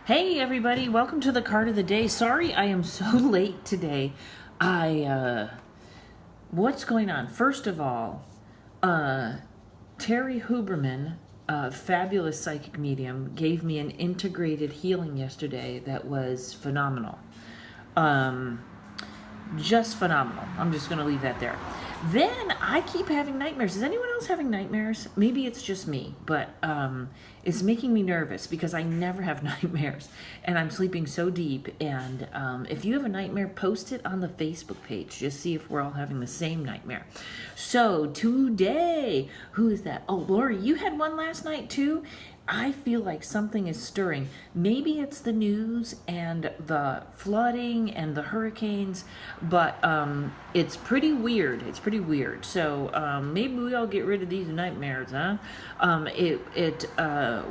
Hey everybody, welcome to the card of the day. Sorry I am so late today. What's going on? First of all, Terry Huberman, a fabulous psychic medium, gave me an integrated healing yesterday that was phenomenal. Just phenomenal. I'm just going to leave that there. Then I keep having nightmares. Is anyone else having nightmares? Maybe it's just me, but it's making me nervous because I never have nightmares and I'm sleeping so deep. And if you have a nightmare, post it on the Facebook page. Just see if we're all having the same nightmare. So today, who is that? Oh, Lori, you had one last night too? I feel like something is stirring. Maybe it's the news and the flooding and the hurricanes, but it's pretty weird. It's pretty weird. So maybe we all get rid of these nightmares, huh?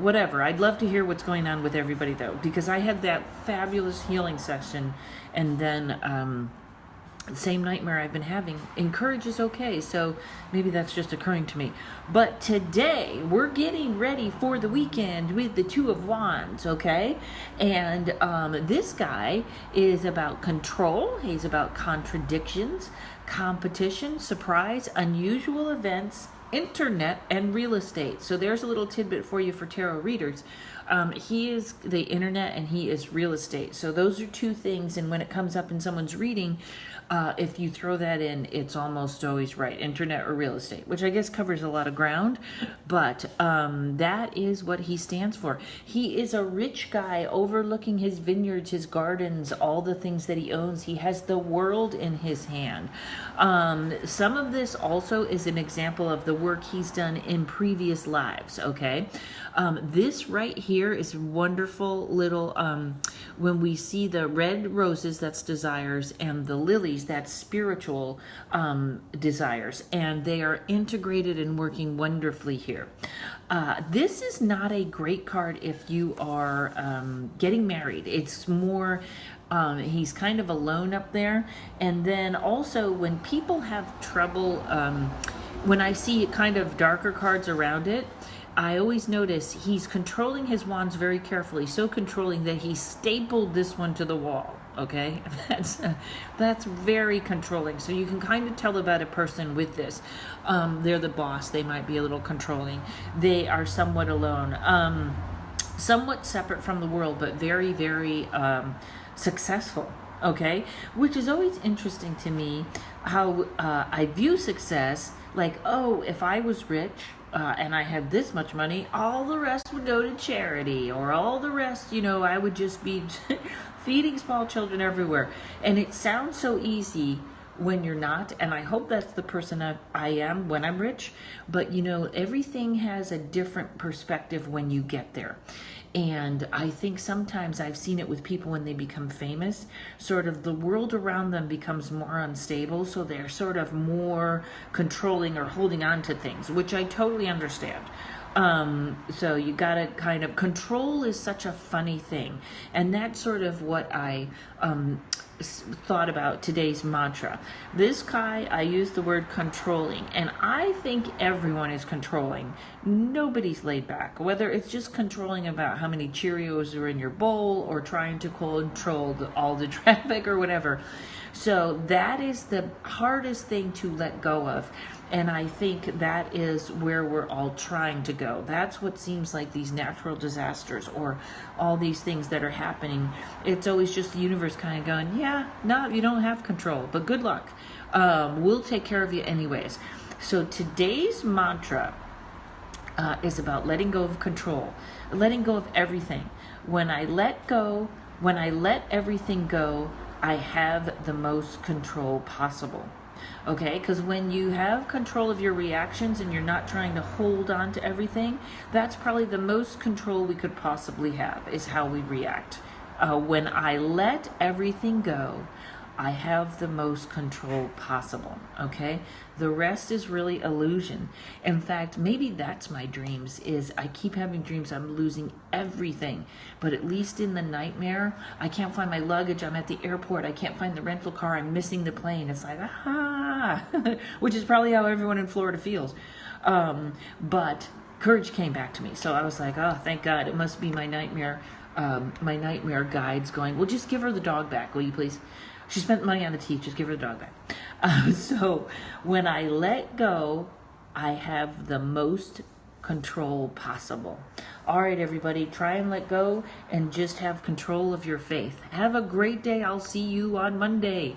Whatever. I'd love to hear what's going on with everybody though, because I had that fabulous healing session, and then the same nightmare I've been having. Encourage is okay, so maybe that's just occurring to me. But today, we're getting ready for the weekend with the Two of Wands, okay? And this guy is about control. He's about contradictions, competition, surprise, unusual events, internet, and real estate. So there's a little tidbit for you for tarot readers. He is the internet and he is real estate. So those are two things, and when it comes up in someone's reading, if you throw that in, it's almost always right, internet or real estate, which I guess covers a lot of ground, but that is what he stands for. He is a rich guy overlooking his vineyards, his gardens, all the things that he owns. He has the world in his hand. Some of this also is an example of the work he's done in previous lives, okay? This right here is wonderful little, when we see the red roses, that's desires, and the lilies, that's spiritual desires, and they are integrated and working wonderfully here. This is not a great card if you are getting married. It's more, he's kind of alone up there. And then also when people have trouble, when I see kind of darker cards around it, I always notice he's controlling his wands very carefully, so controlling that he stapled this one to the wall. Okay, that's very controlling. So you can kind of tell about a person with this. They're the boss. They might be a little controlling. They are somewhat alone, somewhat separate from the world, but very, very successful. Okay, which is always interesting to me how I view success. Like, oh, if I was rich and I had this much money, all the rest would go to charity, or all the rest, you know, I would just be feeding small children everywhere. And it sounds so easy when you're not, and I hope that's the person I am when I'm rich, but you know, everything has a different perspective when you get there. And I think sometimes I've seen it with people when they become famous, sort of the world around them becomes more unstable, so they're sort of more controlling or holding on to things, which I totally understand. So you gotta kind of, control is such a funny thing, and that's sort of what I thought about today's mantra. This guy, I use the word controlling, and I think everyone is controlling. Nobody's laid back, whether it's just controlling about how many Cheerios are in your bowl, or trying to control all the traffic or whatever. So that is the hardest thing to let go of. And I think that is where we're all trying to go. That's what seems like these natural disasters or all these things that are happening. It's always just the universe kind of going, yeah, no, you don't have control, but good luck. We'll take care of you anyways. So today's mantra is about letting go of control, letting go of everything. When I let go, when I let everything go, I have the most control possible. Okay, because when you have control of your reactions and you're not trying to hold on to everything, that's probably the most control we could possibly have, is how we react. When I let everything go, I have the most control possible, okay? The rest is really illusion. In fact, maybe that's my dreams, is I keep having dreams I'm losing everything, but at least in the nightmare, I can't find my luggage, I'm at the airport, I can't find the rental car, I'm missing the plane. It's like, aha, which is probably how everyone in Florida feels. But courage came back to me, so I was like, oh, thank God, it must be my nightmare my nightmare guides going, well, just give her the dog back, will you please? She spent money on the teeth, just give her the dog back. So when I let go, I have the most control possible. All right, everybody, try and let go and just have control of your faith. Have a great day. I'll see you on Monday.